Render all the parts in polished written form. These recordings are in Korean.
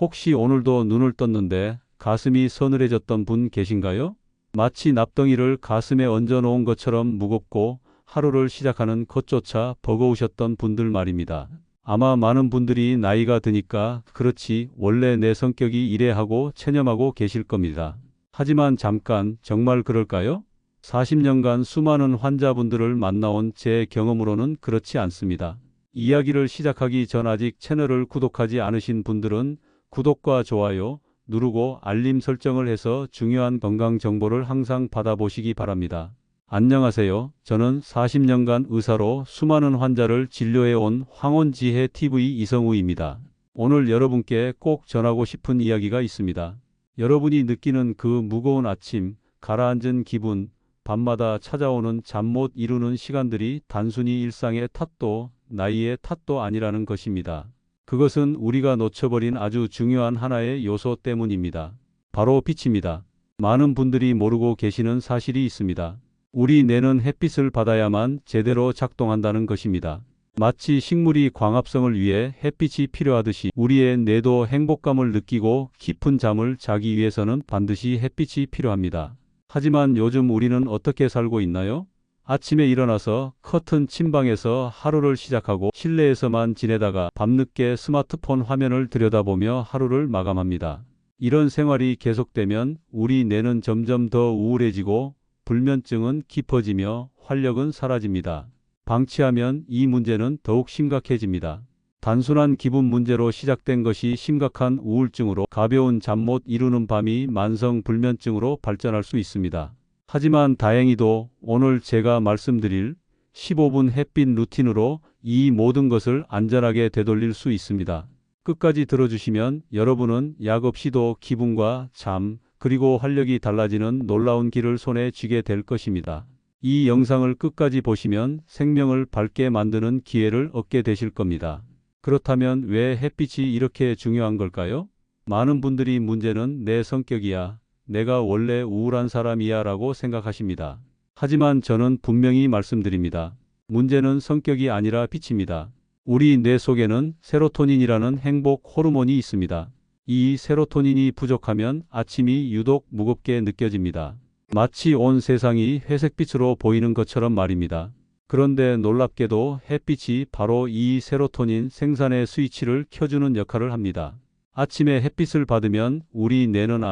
혹시 오늘도 눈을 떴는데 가슴이 서늘해졌던 분 계신가요? 마치 납덩이를 가슴에 얹어 놓은 것처럼 무겁고 하루를 시작하는 것조차 버거우셨던 분들 말입니다. 아마 많은 분들이 나이가 드니까 그렇지 원래 내 성격이 이래 하고 체념하고 계실 겁니다. 하지만 잠깐 정말 그럴까요? 40년간 수많은 환자분들을 만나온 제 경험으로는 그렇지 않습니다. 이야기를 시작하기 전 아직 채널을 구독하지 않으신 분들은 구독과 좋아요 누르고 알림 설정을 해서 중요한 건강 정보를 항상 받아보시기 바랍니다. 안녕하세요. 저는 40년간 의사로 수많은 환자를 진료해온 황혼지혜 TV 이성우입니다. 오늘 여러분께 꼭 전하고 싶은 이야기가 있습니다. 여러분이 느끼는 그 무거운 아침, 가라앉은 기분, 밤마다 찾아오는 잠 못 이루는 시간들이 단순히 일상의 탓도 나이의 탓도 아니라는 것입니다. 그것은 우리가 놓쳐버린 아주 중요한 하나의 요소 때문입니다. 바로 빛입니다. 많은 분들이 모르고 계시는 사실이 있습니다. 우리 뇌는 햇빛을 받아야만 제대로 작동한다는 것입니다. 마치 식물이 광합성을 위해 햇빛이 필요하듯이 우리의 뇌도 행복감을 느끼고 깊은 잠을 자기 위해서는 반드시 햇빛이 필요합니다. 하지만 요즘 우리는 어떻게 살고 있나요? 아침에 일어나서 커튼 침방에서 하루를 시작하고 실내에서만 지내다가 밤늦게 스마트폰 화면을 들여다보며 하루를 마감합니다. 이런 생활이 계속되면 우리 뇌는 점점 더 우울해지고 불면증은 깊어지며 활력은 사라집니다. 방치하면 이 문제는 더욱 심각해집니다. 단순한 기분 문제로 시작된 것이 심각한 우울증으로 가벼운 잠 못 이루는 밤이 만성 불면증으로 발전할 수 있습니다. 하지만 다행히도 오늘 제가 말씀드릴 15분 햇빛 루틴으로 이 모든 것을 안전하게 되돌릴 수 있습니다. 끝까지 들어주시면 여러분은 약 없이도 기분과 잠, 그리고 활력이 달라지는 놀라운 길을 손에 쥐게 될 것입니다. 이 영상을 끝까지 보시면 생명을 밝게 만드는 기회를 얻게 되실 겁니다. 그렇다면 왜 햇빛이 이렇게 중요한 걸까요? 많은 분들이 문제는 내 성격이야, 내가 원래 우울한 사람이야 라고 생각하십니다. 하지만 저는 분명히 말씀드립니다. 문제는 성격이 아니라 빛입니다. 우리 뇌 속에는 세로토닌이라는 행복 호르몬이 있습니다. 이 세로토닌이 부족하면 아침이 유독 무겁게 느껴집니다. 마치 온 세상이 회색빛으로 보이는 것처럼 말입니다. 그런데 놀랍게도 햇빛이 바로 이 세로토닌 생산의 스위치를 켜주는 역할을 합니다. 아침에 햇빛을 받으면 우리 뇌는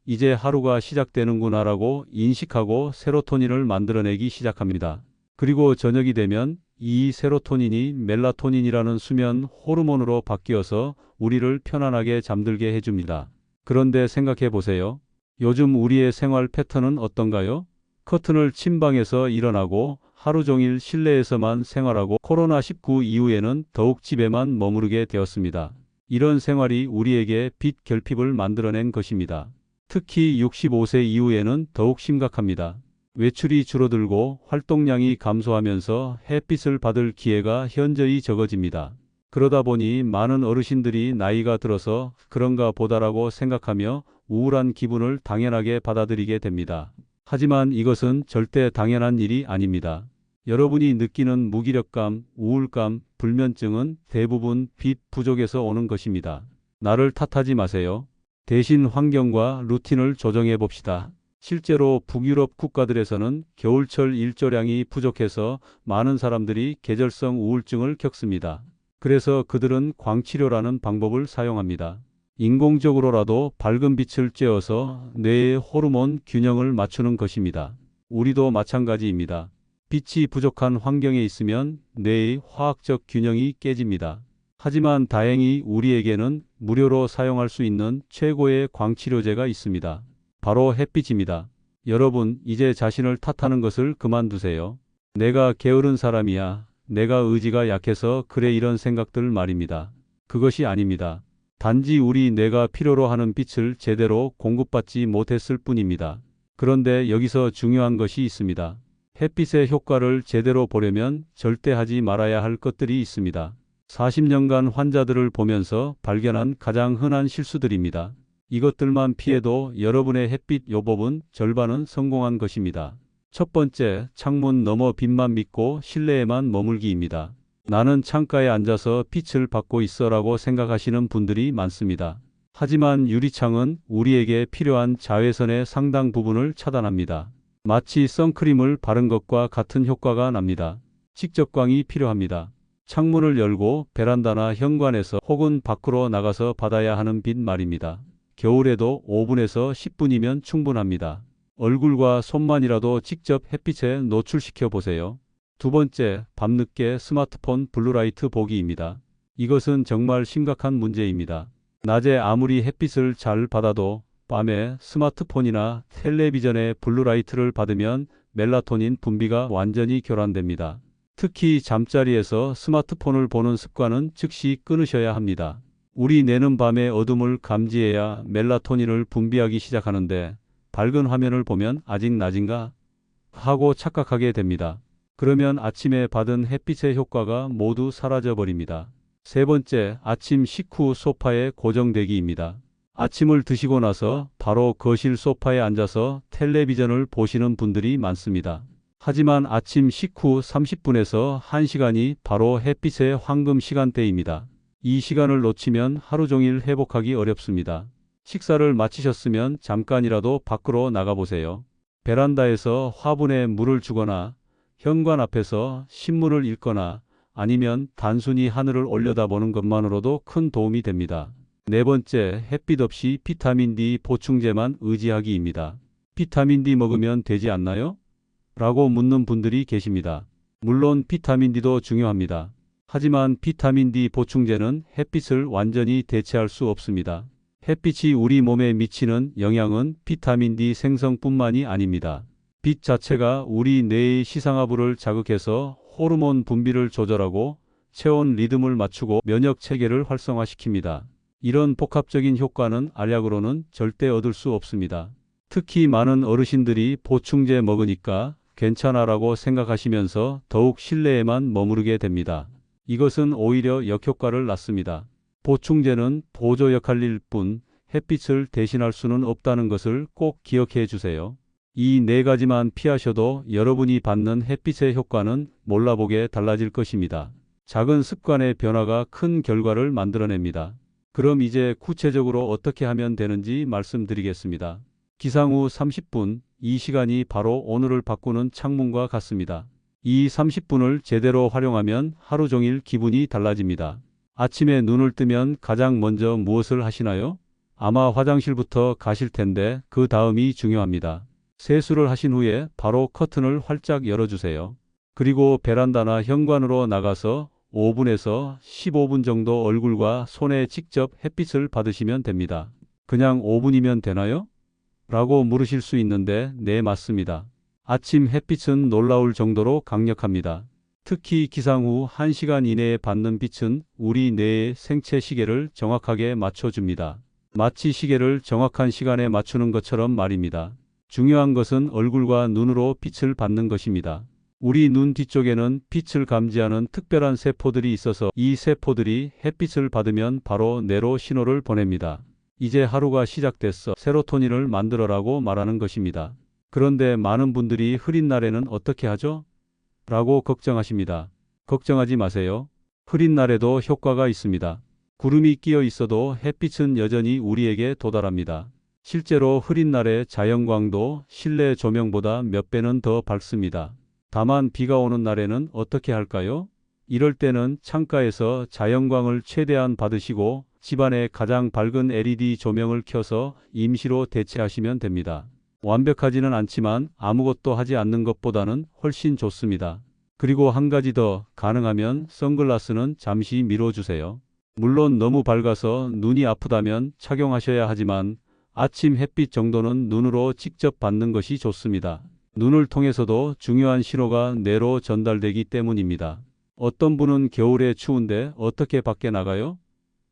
이제 하루가 시작되는구나 라고 인식하고 세로토닌을 만들어내기 시작합니다. 그리고 저녁이 되면 이 세로토닌이 멜라토닌이라는 수면 호르몬으로 바뀌어서 우리를 편안하게 잠들게 해줍니다. 그런데 생각해 보세요. 요즘 우리의 생활 패턴은 어떤가요? 커튼을 침방에서 일어나고 하루 종일 실내에서만 생활하고 코로나19 이후에는 더욱 집에만 머무르게 되었습니다. 이런 생활이 우리에게 빛 결핍을 만들어낸 것입니다. 특히 65세 이후에는 더욱 심각합니다. 외출이 줄어들고 활동량이 감소하면서 햇빛을 받을 기회가 현저히 적어집니다. 그러다 보니 많은 어르신들이 나이가 들어서 그런가 보다라고 생각하며 우울한 기분을 당연하게 받아들이게 됩니다. 하지만 이것은 절대 당연한 일이 아닙니다. 여러분이 느끼는 무기력감, 우울감, 불면증은 대부분 빛 부족에서 오는 것입니다. 나를 탓하지 마세요. 대신 환경과 루틴을 조정해 봅시다. 실제로 북유럽 국가들에서는 겨울철 일조량이 부족해서 많은 사람들이 계절성 우울증을 겪습니다. 그래서 그들은 광치료라는 방법을 사용합니다. 인공적으로라도 밝은 빛을 쬐어서 뇌의 호르몬 균형을 맞추는 것입니다. 우리도 마찬가지입니다. 빛이 부족한 환경에 있으면 뇌의 화학적 균형이 깨집니다. 하지만 다행히 우리에게는 무료로 사용할 수 있는 최고의 광치료제가 있습니다. 바로 햇빛입니다. 여러분, 이제 자신을 탓하는 것을 그만두세요. 내가 게으른 사람이야, 내가 의지가 약해서 그래 이런 생각들 말입니다. 그것이 아닙니다. 단지 우리 뇌가 필요로 하는 빛을 제대로 공급받지 못했을 뿐입니다. 그런데 여기서 중요한 것이 있습니다. 햇빛의 효과를 제대로 보려면 절대 하지 말아야 할 것들이 있습니다. 40년간 환자들을 보면서 발견한 가장 흔한 실수들입니다. 이것들만 피해도 여러분의 햇빛 요법은 절반은 성공한 것입니다. 첫 번째, 창문 너머 빛만 믿고 실내에만 머물기입니다. 나는 창가에 앉아서 빛을 받고 있어라고 생각하시는 분들이 많습니다. 하지만 유리창은 우리에게 필요한 자외선의 상당 부분을 차단합니다. 마치 선크림을 바른 것과 같은 효과가 납니다. 직접광이 필요합니다. 창문을 열고 베란다나 현관에서 혹은 밖으로 나가서 받아야 하는 빛 말입니다. 겨울에도 5분에서 10분이면 충분합니다. 얼굴과 손만이라도 직접 햇빛에 노출시켜 보세요. 두 번째, 밤늦게 스마트폰 블루라이트 보기입니다. 이것은 정말 심각한 문제입니다. 낮에 아무리 햇빛을 잘 받아도 밤에 스마트폰이나 텔레비전의 블루라이트를 받으면 멜라토닌 분비가 완전히 교란됩니다. 특히 잠자리에서 스마트폰을 보는 습관은 즉시 끊으셔야 합니다. 우리 뇌는 밤의 어둠을 감지해야 멜라토닌을 분비하기 시작하는데 밝은 화면을 보면 아직 낮인가 하고 착각하게 됩니다. 그러면 아침에 받은 햇빛의 효과가 모두 사라져 버립니다. 세 번째, 아침 식후 소파에 고정되기입니다. 아침을 드시고 나서 바로 거실 소파에 앉아서 텔레비전을 보시는 분들이 많습니다. 하지만 아침 식후 30분에서 1시간이 바로 햇빛의 황금 시간대입니다. 이 시간을 놓치면 하루 종일 회복하기 어렵습니다. 식사를 마치셨으면 잠깐이라도 밖으로 나가보세요. 베란다에서 화분에 물을 주거나 현관 앞에서 신문을 읽거나 아니면 단순히 하늘을 올려다보는 것만으로도 큰 도움이 됩니다. 네 번째, 햇빛 없이 비타민 D 보충제만 의지하기입니다. 비타민 D 먹으면 되지 않나요? 라고 묻는 분들이 계십니다. 물론 비타민 D도 중요합니다. 하지만 비타민 D 보충제는 햇빛을 완전히 대체할 수 없습니다. 햇빛이 우리 몸에 미치는 영향은 비타민 D 생성뿐만이 아닙니다. 빛 자체가 우리 뇌의 시상하부를 자극해서 호르몬 분비를 조절하고 체온 리듬을 맞추고 면역 체계를 활성화시킵니다. 이런 복합적인 효과는 알약으로는 절대 얻을 수 없습니다. 특히 많은 어르신들이 보충제 먹으니까 괜찮아라고 생각하시면서 더욱 실내에만 머무르게 됩니다. 이것은 오히려 역효과를 낳습니다. 보충제는 보조 역할일 뿐 햇빛을 대신할 수는 없다는 것을 꼭 기억해 주세요. 이 네 가지만 피하셔도 여러분이 받는 햇빛의 효과는 몰라보게 달라질 것입니다. 작은 습관의 변화가 큰 결과를 만들어냅니다. 그럼 이제 구체적으로 어떻게 하면 되는지 말씀드리겠습니다. 기상 후 30분, 이 시간이 바로 오늘을 바꾸는 창문과 같습니다. 이 30분을 제대로 활용하면 하루 종일 기분이 달라집니다. 아침에 눈을 뜨면 가장 먼저 무엇을 하시나요? 아마 화장실부터 가실 텐데 그 다음이 중요합니다. 세수를 하신 후에 바로 커튼을 활짝 열어주세요. 그리고 베란다나 현관으로 나가서 5분에서 15분 정도 얼굴과 손에 직접 햇빛을 받으시면 됩니다. 그냥 5분이면 되나요? 라고 물으실 수 있는데 네, 맞습니다. 아침 햇빛은 놀라울 정도로 강력합니다. 특히 기상 후 1시간 이내에 받는 빛은 우리 뇌의 생체 시계를 정확하게 맞춰줍니다. 마치 시계를 정확한 시간에 맞추는 것처럼 말입니다. 중요한 것은 얼굴과 눈으로 빛을 받는 것입니다. 우리 눈 뒤쪽에는 빛을 감지하는 특별한 세포들이 있어서 이 세포들이 햇빛을 받으면 바로 뇌로 신호를 보냅니다. 이제 하루가 시작됐어. 세로토닌을 만들어라고 말하는 것입니다. 그런데 많은 분들이 흐린 날에는 어떻게 하죠? 라고 걱정하십니다. 걱정하지 마세요. 흐린 날에도 효과가 있습니다. 구름이 끼어 있어도 햇빛은 여전히 우리에게 도달합니다. 실제로 흐린 날의 자연광도 실내 조명보다 몇 배는 더 밝습니다. 다만 비가 오는 날에는 어떻게 할까요? 이럴 때는 창가에서 자연광을 최대한 받으시고 집안의 가장 밝은 LED 조명을 켜서 임시로 대체하시면 됩니다. 완벽하지는 않지만 아무것도 하지 않는 것보다는 훨씬 좋습니다. 그리고 한 가지 더, 가능하면 선글라스는 잠시 미뤄주세요. 물론 너무 밝아서 눈이 아프다면 착용하셔야 하지만 아침 햇빛 정도는 눈으로 직접 받는 것이 좋습니다. 눈을 통해서도 중요한 신호가 뇌로 전달되기 때문입니다. 어떤 분은 겨울에 추운데 어떻게 밖에 나가요?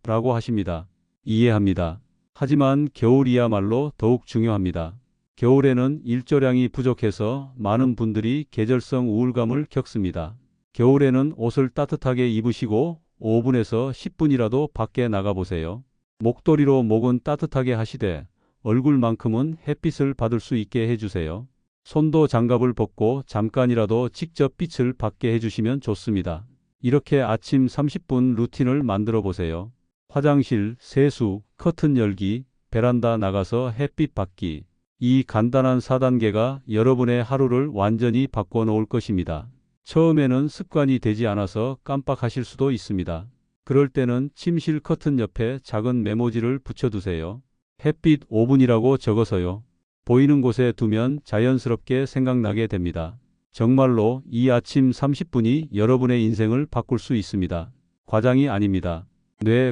라고 하십니다. 이해합니다. 하지만 겨울이야말로 더욱 중요합니다. 겨울에는 일조량이 부족해서 많은 분들이 계절성 우울감을 겪습니다. 겨울에는 옷을 따뜻하게 입으시고 5분에서 10분이라도 밖에 나가보세요. 목도리로 목은 따뜻하게 하시되 얼굴만큼은 햇빛을 받을 수 있게 해주세요. 손도 장갑을 벗고 잠깐이라도 직접 빛을 받게 해주시면 좋습니다. 이렇게 아침 30분 루틴을 만들어 보세요. 화장실, 세수, 커튼 열기, 베란다 나가서 햇빛 받기. 이 간단한 4단계가 여러분의 하루를 완전히 바꿔 놓을 것입니다. 처음에는 습관이 되지 않아서 깜빡하실 수도 있습니다. 그럴 때는 침실 커튼 옆에 작은 메모지를 붙여두세요. 햇빛 5분이라고 적어서요. 보이는 곳에 두면 자연스럽게 생각나게 됩니다. 정말로 이 아침 30분이 여러분의 인생을 바꿀 수 있습니다. 과장이 아닙니다.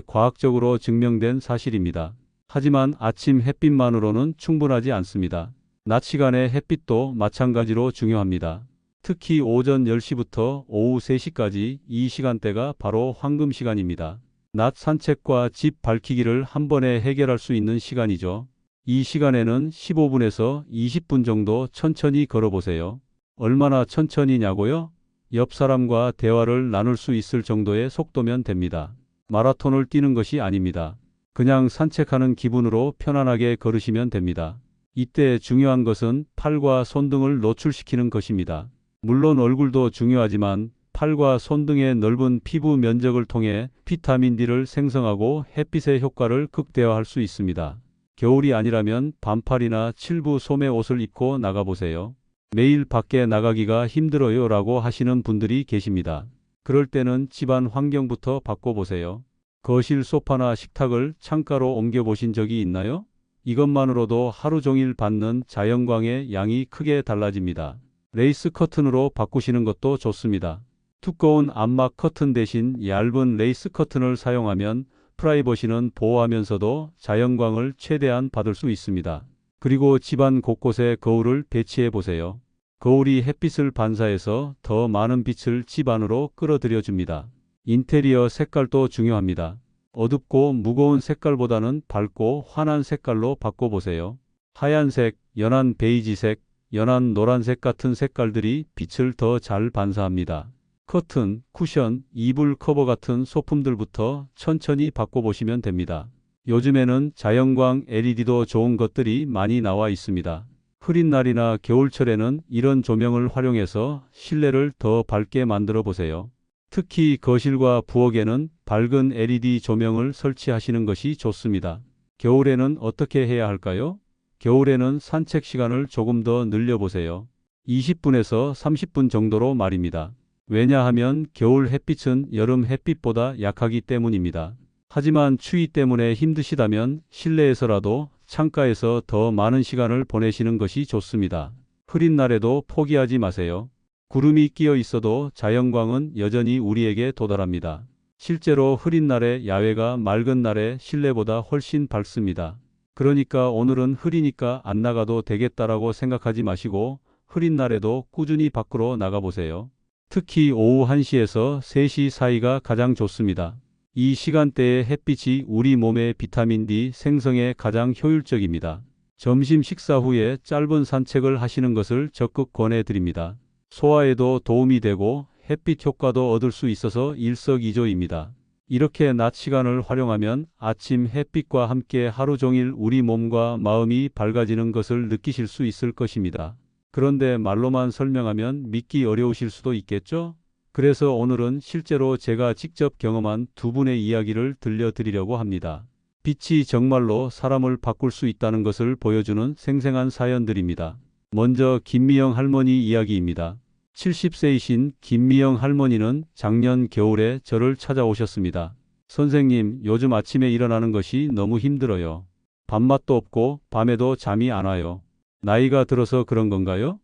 과학적으로 증명된 사실입니다. 하지만 아침 햇빛만으로는 충분하지 않습니다. 낮 시간의 햇빛도 마찬가지로 중요합니다. 특히 오전 10시부터 오후 3시까지 이 시간대가 바로 황금 시간입니다. 낮 산책과 집 밝히기를 한 번에 해결할 수 있는 시간이죠. 이 시간에는 15분에서 20분 정도 천천히 걸어보세요. 얼마나 천천히냐고요? 옆 사람과 대화를 나눌 수 있을 정도의 속도면 됩니다. 마라톤을 뛰는 것이 아닙니다. 그냥 산책하는 기분으로 편안하게 걸으시면 됩니다. 이때 중요한 것은 팔과 손등을 노출시키는 것입니다. 물론 얼굴도 중요하지만 팔과 손등의 넓은 피부 면적을 통해 비타민 D를 생성하고 햇빛의 효과를 극대화할 수 있습니다. 겨울이 아니라면 반팔이나 7부 소매 옷을 입고 나가보세요. 매일 밖에 나가기가 힘들어요 라고 하시는 분들이 계십니다. 그럴 때는 집안 환경부터 바꿔보세요. 거실 소파나 식탁을 창가로 옮겨보신 적이 있나요? 이것만으로도 하루 종일 받는 자연광의 양이 크게 달라집니다. 레이스 커튼으로 바꾸시는 것도 좋습니다. 두꺼운 암막 커튼 대신 얇은 레이스 커튼을 사용하면 프라이버시는 보호하면서도 자연광을 최대한 받을 수 있습니다. 그리고 집안 곳곳에 거울을 배치해 보세요. 거울이 햇빛을 반사해서 더 많은 빛을 집 안으로 끌어들여 줍니다. 인테리어 색깔도 중요합니다. 어둡고 무거운 색깔보다는 밝고 환한 색깔로 바꿔보세요. 하얀색, 연한 베이지색, 연한 노란색 같은 색깔들이 빛을 더 잘 반사합니다. 커튼, 쿠션, 이불 커버 같은 소품들부터 천천히 바꿔보시면 됩니다. 요즘에는 자연광 LED도 좋은 것들이 많이 나와 있습니다. 흐린 날이나 겨울철에는 이런 조명을 활용해서 실내를 더 밝게 만들어 보세요. 특히 거실과 부엌에는 밝은 LED 조명을 설치하시는 것이 좋습니다. 겨울에는 어떻게 해야 할까요? 겨울에는 산책 시간을 조금 더 늘려보세요. 20분에서 30분 정도로 말입니다. 왜냐하면 겨울 햇빛은 여름 햇빛보다 약하기 때문입니다. 하지만 추위 때문에 힘드시다면 실내에서라도 창가에서 더 많은 시간을 보내시는 것이 좋습니다. 흐린 날에도 포기하지 마세요. 구름이 끼어 있어도 자연광은 여전히 우리에게 도달합니다. 실제로 흐린 날에 야외가 맑은 날에 실내보다 훨씬 밝습니다. 그러니까 오늘은 흐리니까 안 나가도 되겠다라고 생각하지 마시고 흐린 날에도 꾸준히 밖으로 나가보세요. 특히 오후 1시에서 3시 사이가 가장 좋습니다. 이 시간대의 햇빛이 우리 몸의 비타민 D 생성에 가장 효율적입니다. 점심 식사 후에 짧은 산책을 하시는 것을 적극 권해드립니다. 소화에도 도움이 되고 햇빛 효과도 얻을 수 있어서 일석이조입니다. 이렇게 낮 시간을 활용하면 아침 햇빛과 함께 하루 종일 우리 몸과 마음이 밝아지는 것을 느끼실 수 있을 것입니다. 그런데 말로만 설명하면 믿기 어려우실 수도 있겠죠? 그래서 오늘은 실제로 제가 직접 경험한 두 분의 이야기를 들려드리려고 합니다. 빛이 정말로 사람을 바꿀 수 있다는 것을 보여주는 생생한 사연들입니다. 먼저 김미영 할머니 이야기입니다. 70세이신 김미영 할머니는 작년 겨울에 저를 찾아오셨습니다. 선생님, 요즘 아침에 일어나는 것이 너무 힘들어요. 밥맛도 없고 밤에도 잠이 안 와요. 나이가 들어서 그런 건가요?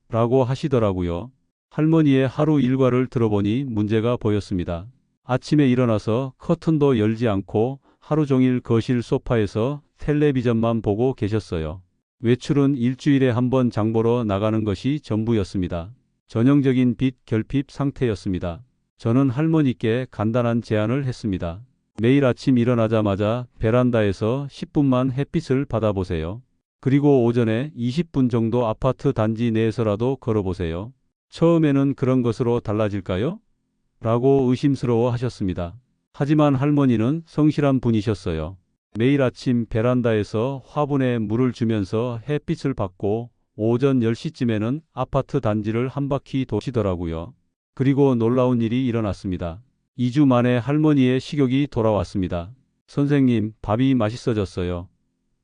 라고 하시더라고요. 할머니의 하루 일과를 들어보니 문제가 보였습니다. 아침에 일어나서 커튼도 열지 않고 하루 종일 거실 소파에서 텔레비전만 보고 계셨어요. 외출은 일주일에 한 번 장보러 나가는 것이 전부였습니다. 전형적인 빛 결핍 상태였습니다. 저는 할머니께 간단한 제안을 했습니다. 매일 아침 일어나자마자 베란다에서 10분만 햇빛을 받아보세요. 그리고 오전에 20분 정도 아파트 단지 내에서라도 걸어보세요. 처음에는 그런 것으로 달라질까요? 라고 의심스러워 하셨습니다. 하지만 할머니는 성실한 분이셨어요. 매일 아침 베란다에서 화분에 물을 주면서 햇빛을 받고 오전 10시쯤에는 아파트 단지를 한 바퀴 도시더라고요. 그리고 놀라운 일이 일어났습니다. 2주 만에 할머니의 식욕이 돌아왔습니다. 선생님, 밥이 맛있어졌어요.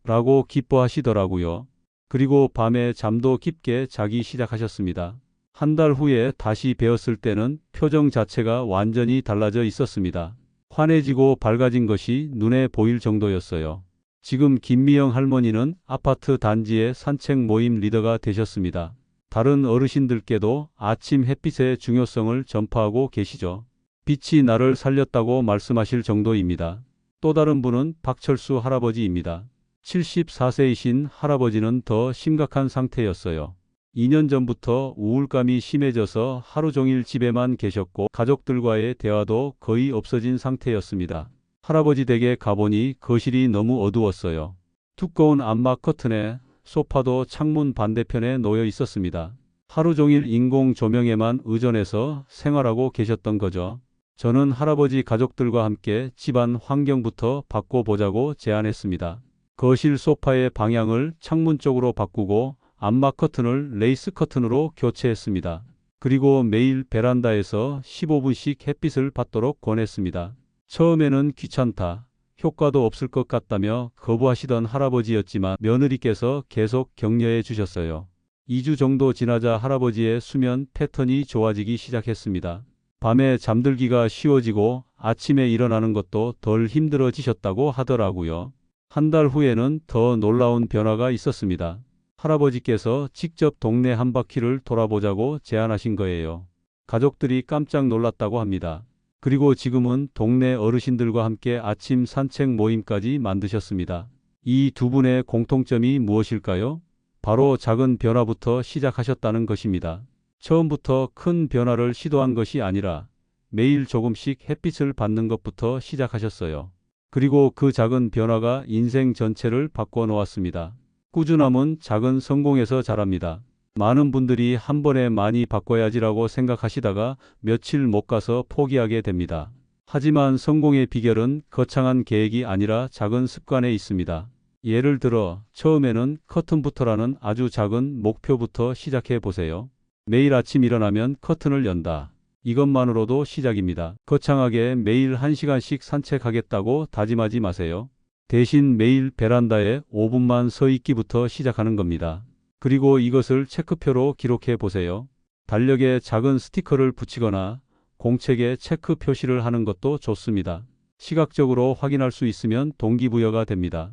라고 기뻐하시더라고요. 그리고 밤에 잠도 깊게 자기 시작하셨습니다. 한 달 후에 다시 뵈었을 때는 표정 자체가 완전히 달라져 있었습니다. 환해지고 밝아진 것이 눈에 보일 정도였어요. 지금 김미영 할머니는 아파트 단지의 산책 모임 리더가 되셨습니다. 다른 어르신들께도 아침 햇빛의 중요성을 전파하고 계시죠. 빛이 나를 살렸다고 말씀하실 정도입니다. 또 다른 분은 박철수 할아버지입니다. 74세이신 할아버지는 더 심각한 상태였어요. 2년 전부터 우울감이 심해져서 하루 종일 집에만 계셨고 가족들과의 대화도 거의 없어진 상태였습니다. 할아버지 댁에 가보니 거실이 너무 어두웠어요. 두꺼운 암막 커튼에 소파도 창문 반대편에 놓여 있었습니다. 하루 종일 인공 조명에만 의존해서 생활하고 계셨던 거죠. 저는 할아버지 가족들과 함께 집안 환경부터 바꿔보자고 제안했습니다. 거실 소파의 방향을 창문 쪽으로 바꾸고 암막 커튼을 레이스 커튼으로 교체했습니다. 그리고 매일 베란다에서 15분씩 햇빛을 받도록 권했습니다. 처음에는 귀찮다, 효과도 없을 것 같다며 거부하시던 할아버지였지만 며느리께서 계속 격려해 주셨어요. 2주 정도 지나자 할아버지의 수면 패턴이 좋아지기 시작했습니다. 밤에 잠들기가 쉬워지고 아침에 일어나는 것도 덜 힘들어지셨다고 하더라고요. 한 달 후에는 더 놀라운 변화가 있었습니다. 할아버지께서 직접 동네 한 바퀴를 돌아보자고 제안하신 거예요. 가족들이 깜짝 놀랐다고 합니다. 그리고 지금은 동네 어르신들과 함께 아침 산책 모임까지 만드셨습니다. 이 두 분의 공통점이 무엇일까요? 바로 작은 변화부터 시작하셨다는 것입니다. 처음부터 큰 변화를 시도한 것이 아니라 매일 조금씩 햇빛을 받는 것부터 시작하셨어요. 그리고 그 작은 변화가 인생 전체를 바꿔 놓았습니다. 꾸준함은 작은 성공에서 자랍니다. 많은 분들이 한 번에 많이 바꿔야지라고 생각하시다가 며칠 못 가서 포기하게 됩니다. 하지만 성공의 비결은 거창한 계획이 아니라 작은 습관에 있습니다. 예를 들어 처음에는 커튼부터라는 아주 작은 목표부터 시작해 보세요. 매일 아침 일어나면 커튼을 연다. 이것만으로도 시작입니다. 거창하게 매일 1시간씩 산책하겠다고 다짐하지 마세요. 대신 매일 베란다에 5분만 서 있기부터 시작하는 겁니다. 그리고 이것을 체크표로 기록해 보세요. 달력에 작은 스티커를 붙이거나 공책에 체크 표시를 하는 것도 좋습니다. 시각적으로 확인할 수 있으면 동기부여가 됩니다.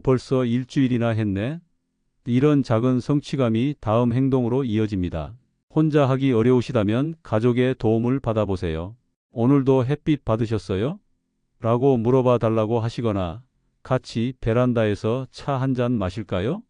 벌써 일주일이나 했네? 이런 작은 성취감이 다음 행동으로 이어집니다. 혼자 하기 어려우시다면 가족의 도움을 받아보세요. 오늘도 햇빛 받으셨어요? 라고 물어봐 달라고 하시거나 같이 베란다에서 차 한 잔 마실까요?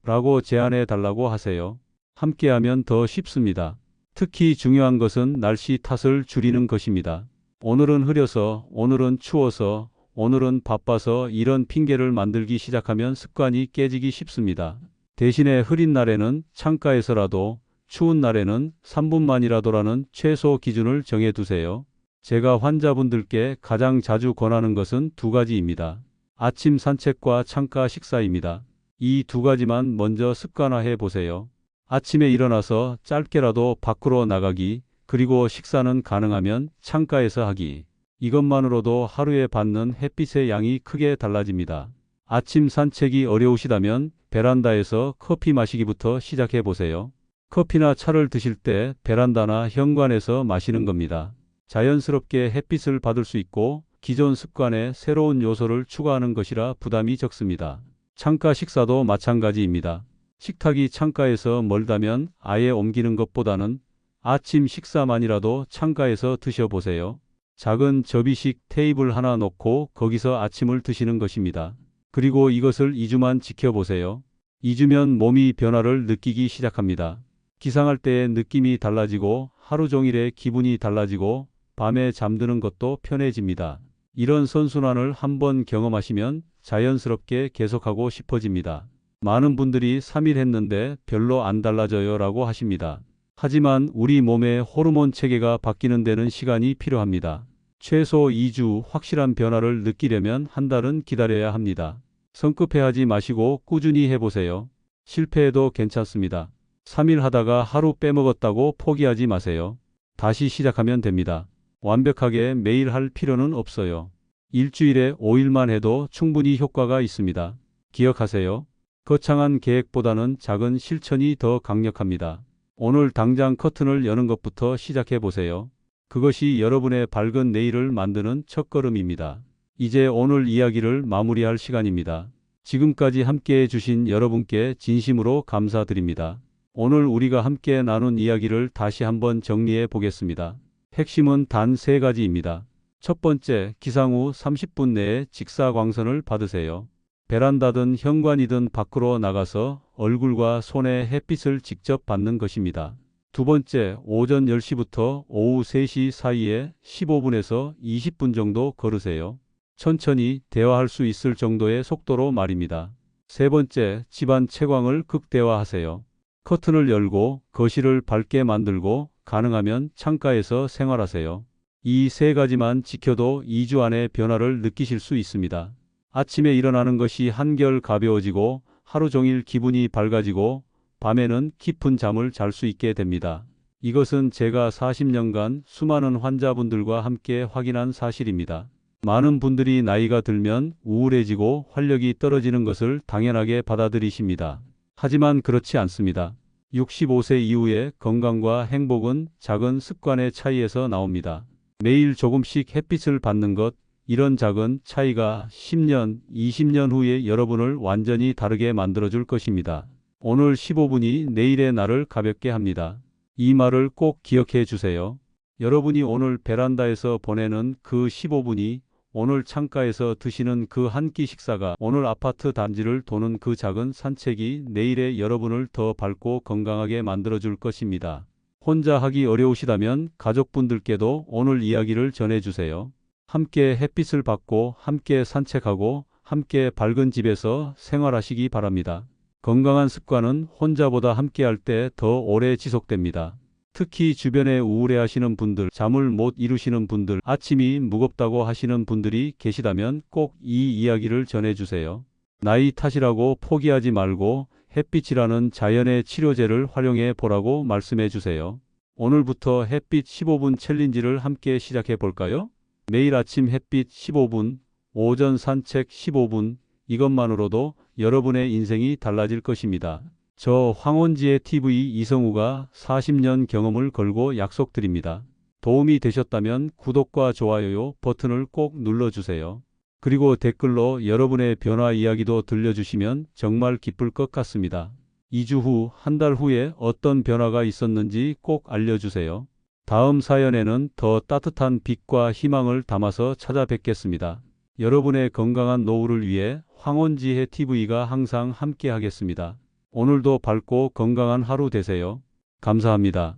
라고 제안해 달라고 하세요. 함께하면 더 쉽습니다. 특히 중요한 것은 날씨 탓을 줄이는 것입니다. 오늘은 흐려서, 오늘은 추워서, 오늘은 바빠서 이런 핑계를 만들기 시작하면 습관이 깨지기 쉽습니다. 대신에 흐린 날에는 창가에서라도, 추운 날에는 3분만이라도라는 최소 기준을 정해 두세요. 제가 환자분들께 가장 자주 권하는 것은 두 가지입니다. 아침 산책과 창가 식사입니다. 이 두 가지만 먼저 습관화해 보세요. 아침에 일어나서 짧게라도 밖으로 나가기, 그리고 식사는 가능하면 창가에서 하기. 이것만으로도 하루에 받는 햇빛의 양이 크게 달라집니다. 아침 산책이 어려우시다면 베란다에서 커피 마시기부터 시작해 보세요. 커피나 차를 드실 때 베란다나 현관에서 마시는 겁니다. 자연스럽게 햇빛을 받을 수 있고 기존 습관에 새로운 요소를 추가하는 것이라 부담이 적습니다. 창가 식사도 마찬가지입니다. 식탁이 창가에서 멀다면 아예 옮기는 것보다는 아침 식사만이라도 창가에서 드셔보세요. 작은 접이식 테이블 하나 놓고 거기서 아침을 드시는 것입니다. 그리고 이것을 2주만 지켜보세요. 2주면 몸이 변화를 느끼기 시작합니다. 기상할 때의 느낌이 달라지고 하루 종일의 기분이 달라지고 밤에 잠드는 것도 편해집니다. 이런 선순환을 한번 경험하시면 자연스럽게 계속하고 싶어집니다. 많은 분들이 3일 했는데 별로 안 달라져요 라고 하십니다. 하지만 우리 몸의 호르몬 체계가 바뀌는 데는 시간이 필요합니다. 최소 2주 확실한 변화를 느끼려면 한 달은 기다려야 합니다. 성급해하지 마시고 꾸준히 해보세요. 실패해도 괜찮습니다. 3일 하다가 하루 빼먹었다고 포기하지 마세요. 다시 시작하면 됩니다. 완벽하게 매일 할 필요는 없어요. 일주일에 5일만 해도 충분히 효과가 있습니다. 기억하세요. 거창한 계획보다는 작은 실천이 더 강력합니다. 오늘 당장 커튼을 여는 것부터 시작해 보세요. 그것이 여러분의 밝은 내일을 만드는 첫걸음입니다. 이제 오늘 이야기를 마무리할 시간입니다. 지금까지 함께 해주신 여러분께 진심으로 감사드립니다. 오늘 우리가 함께 나눈 이야기를 다시 한번 정리해 보겠습니다. 핵심은 단 3가지입니다. 첫 번째, 기상 후 30분 내에 직사광선을 받으세요. 베란다든 현관이든 밖으로 나가서 얼굴과 손에 햇빛을 직접 받는 것입니다. 두 번째, 오전 10시부터 오후 3시 사이에 15분에서 20분 정도 걸으세요. 천천히 대화할 수 있을 정도의 속도로 말입니다. 세 번째, 집안 채광을 극대화하세요. 커튼을 열고 거실을 밝게 만들고 가능하면 창가에서 생활하세요. 이 3가지만 지켜도 2주 안에 변화를 느끼실 수 있습니다. 아침에 일어나는 것이 한결 가벼워지고 하루 종일 기분이 밝아지고 밤에는 깊은 잠을 잘 수 있게 됩니다. 이것은 제가 40년간 수많은 환자분들과 함께 확인한 사실입니다. 많은 분들이 나이가 들면 우울해지고 활력이 떨어지는 것을 당연하게 받아들이십니다. 하지만 그렇지 않습니다. 65세 이후의 건강과 행복은 작은 습관의 차이에서 나옵니다. 매일 조금씩 햇빛을 받는 것, 이런 작은 차이가 10년, 20년 후에 여러분을 완전히 다르게 만들어줄 것입니다. 오늘 15분이 내일의 나를 가볍게 합니다. 이 말을 꼭 기억해 주세요. 여러분이 오늘 베란다에서 보내는 그 15분이, 오늘 창가에서 드시는 그 한 끼 식사가, 오늘 아파트 단지를 도는 그 작은 산책이 내일의 여러분을 더 밝고 건강하게 만들어줄 것입니다. 혼자 하기 어려우시다면 가족분들께도 오늘 이야기를 전해주세요. 함께 햇빛을 받고 함께 산책하고 함께 밝은 집에서 생활하시기 바랍니다. 건강한 습관은 혼자보다 함께할 때 더 오래 지속됩니다. 특히 주변에 우울해하시는 분들, 잠을 못 이루시는 분들, 아침이 무겁다고 하시는 분들이 계시다면 꼭 이 이야기를 전해주세요. 나이 탓이라고 포기하지 말고 햇빛이라는 자연의 치료제를 활용해 보라고 말씀해 주세요. 오늘부터 햇빛 15분 챌린지를 함께 시작해 볼까요? 매일 아침 햇빛 15분, 오전 산책 15분, 이것만으로도 여러분의 인생이 달라질 것입니다. 저 황혼지의 TV 이성우가 40년 경험을 걸고 약속드립니다. 도움이 되셨다면 구독과 좋아요 버튼을 꼭 눌러주세요. 그리고 댓글로 여러분의 변화 이야기도 들려주시면 정말 기쁠 것 같습니다. 2주 후, 한 달 후에 어떤 변화가 있었는지 꼭 알려주세요. 다음 사연에는 더 따뜻한 빛과 희망을 담아서 찾아뵙겠습니다. 여러분의 건강한 노후를 위해 황혼지혜 TV가 항상 함께 하겠습니다. 오늘도 밝고 건강한 하루 되세요. 감사합니다.